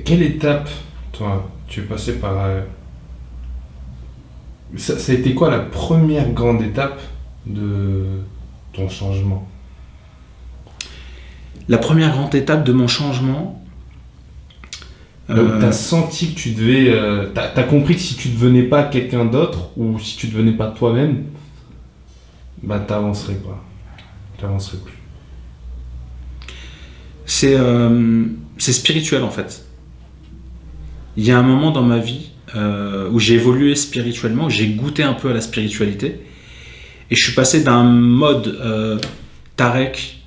Quelle étape, toi, tu es passé par... ça a été quoi la première grande étape de ton changement? La première grande étape de mon changement, Donc t'as senti que tu devais... t'as compris que si tu devenais pas quelqu'un d'autre, ou si tu devenais pas toi-même, bah t'avancerais pas. T'avancerais plus. c'est spirituel en fait. Il y a un moment dans ma vie où j'ai évolué spirituellement, où j'ai goûté un peu à la spiritualité, et je suis passé d'un mode Tarek,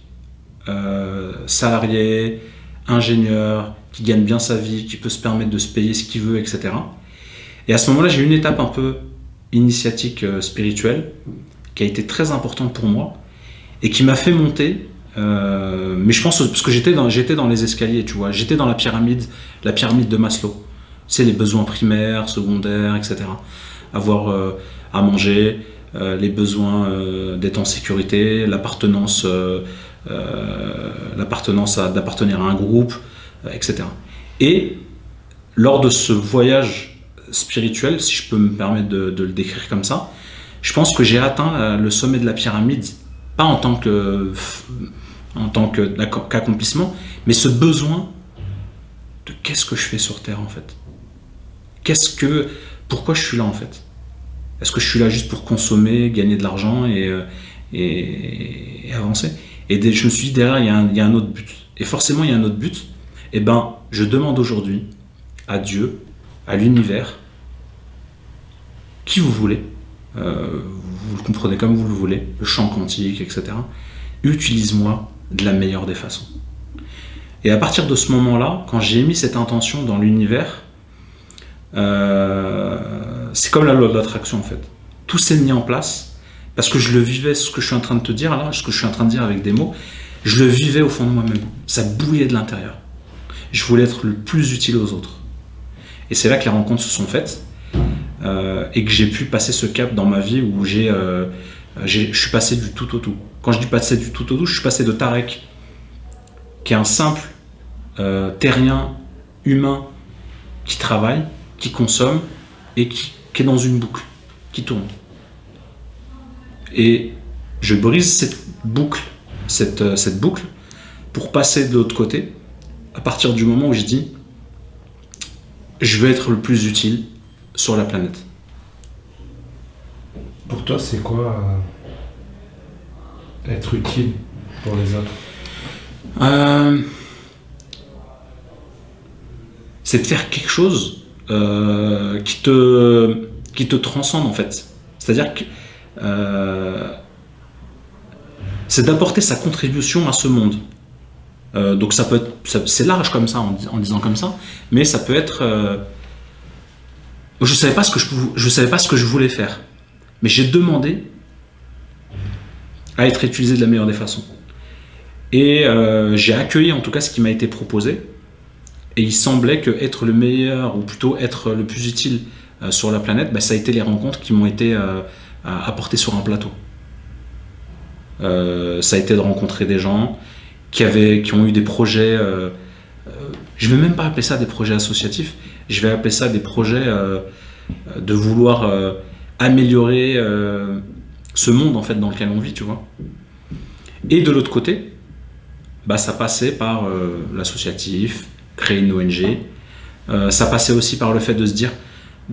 salarié, ingénieur, qui gagne bien sa vie, qui peut se permettre de se payer ce qu'il veut, etc. Et à ce moment-là, j'ai eu une étape un peu initiatique spirituelle qui a été très importante pour moi et qui m'a fait monter. Mais je pense parce que j'étais dans les escaliers, tu vois, j'étais dans la pyramide de Maslow. C'est les besoins primaires, secondaires, etc. Avoir à manger, les besoins d'être en sécurité, d'appartenir à un groupe, etc. Et lors de ce voyage spirituel, si je peux me permettre de le décrire comme ça, je pense que j'ai atteint le sommet de la pyramide, pas en tant qu'accomplissement, mais ce besoin de qu'est-ce que je fais sur Terre en fait. Pourquoi je suis là en fait. Est-ce que je suis là juste pour consommer, gagner de l'argent et avancer? Et je me suis dit derrière il y a un autre but. Et forcément il y a un autre but. Et ben je demande aujourd'hui à Dieu, à l'univers, qui vous voulez, vous le comprenez comme vous le voulez, le champ quantique, etc. Utilise-moi de la meilleure des façons. Et à partir de ce moment-là, quand j'ai mis cette intention dans l'univers, c'est comme la loi de l'attraction en fait. Tout s'est mis en place parce que je le vivais, ce que je suis en train de te dire là, ce que je suis en train de dire avec des mots, je le vivais au fond de moi-même. Ça bouillait de l'intérieur. Je voulais être le plus utile aux autres. Et c'est là que les rencontres se sont faites et que j'ai pu passer ce cap dans ma vie où je suis passé du tout au tout. Quand je dis passer du tout au tout, je suis passé de Tarek, qui est un simple terrien humain qui travaille, qui consomme et qui est dans une boucle, qui tourne. Et je brise cette boucle pour passer de l'autre côté à partir du moment où je dis je veux être le plus utile sur la planète. Pour toi, c'est quoi être utile pour les autres? C'est de faire quelque chose qui te transcende en fait. C'est-à-dire que c'est d'apporter sa contribution à ce monde. Donc ça peut être, c'est large comme ça en disant comme ça, mais ça peut être. Je savais pas ce que je voulais faire, mais j'ai demandé à être utilisé de la meilleure des façons. Et j'ai accueilli en tout cas ce qui m'a été proposé. Et il semblait que être le meilleur, ou plutôt être le plus utile sur la planète, ça a été les rencontres qui m'ont été apportées sur un plateau. Ça a été de rencontrer des gens qui ont eu des projets, je ne vais même pas appeler ça des projets associatifs, je vais appeler ça des projets de vouloir améliorer ce monde en fait, dans lequel on vit, tu vois. Et de l'autre côté, ça passait par l'associatif, créer une ONG, ça passait aussi par le fait de se dire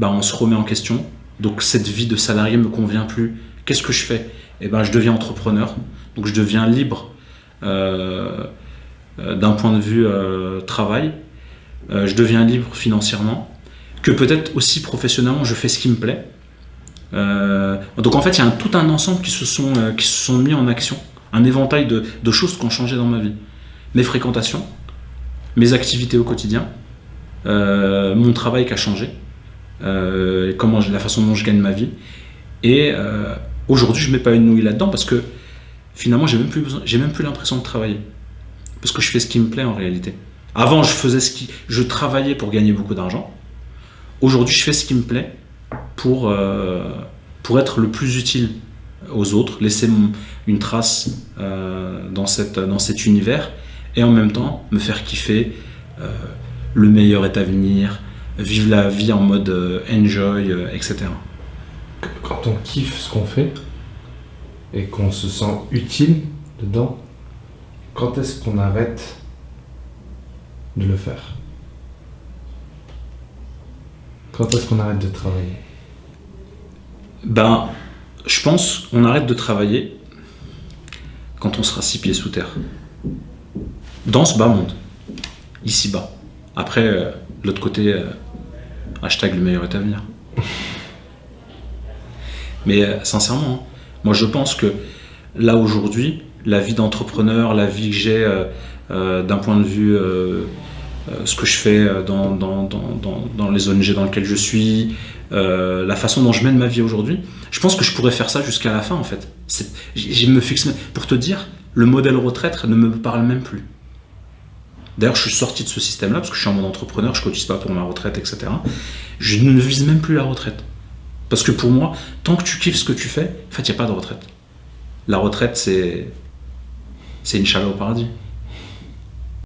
on se remet en question, donc cette vie de salarié me convient plus, qu'est-ce que je fais? Je deviens entrepreneur, donc je deviens libre d'un point de vue travail, je deviens libre financièrement, que peut-être aussi professionnellement je fais ce qui me plaît. Donc en fait il y a tout un ensemble qui se sont mis en action, un éventail de choses qui ont changé dans ma vie. Mes fréquentations, mes activités au quotidien, mon travail qui a changé, la façon dont je gagne ma vie. Et aujourd'hui, je m'épanouis là-dedans parce que finalement, j'ai même plus l'impression de travailler. Parce que je fais ce qui me plaît en réalité. Avant, je travaillais pour gagner beaucoup d'argent. Aujourd'hui, je fais ce qui me plaît pour être le plus utile aux autres, laisser une trace dans cet univers et en même temps me faire kiffer le meilleur est à venir, vivre la vie en mode enjoy, etc. Quand on kiffe ce qu'on fait et qu'on se sent utile dedans, quand est-ce qu'on arrête de le faire? Quand est-ce qu'on arrête de travailler? Ben, je pense qu'on arrête de travailler quand on sera 6 pieds sous terre. Dans ce bas monde. Ici-bas. Après, de l'autre côté, hashtag le meilleur est à venir. Mais sincèrement, hein, moi je pense que là aujourd'hui, la vie d'entrepreneur, la vie que j'ai d'un point de vue, ce que je fais dans les ONG dans lesquelles je suis, la façon dont je mène ma vie aujourd'hui, je pense que je pourrais faire ça jusqu'à la fin en fait. Je me fixe, pour te dire, le modèle retraite ne me parle même plus. D'ailleurs, je suis sorti de ce système-là parce que je suis en mode entrepreneur, je ne cotise pas pour ma retraite, etc. Je ne vise même plus la retraite. Parce que pour moi, tant que tu kiffes ce que tu fais, en fait, il n'y a pas de retraite. La retraite, c'est Inch'Allah au paradis.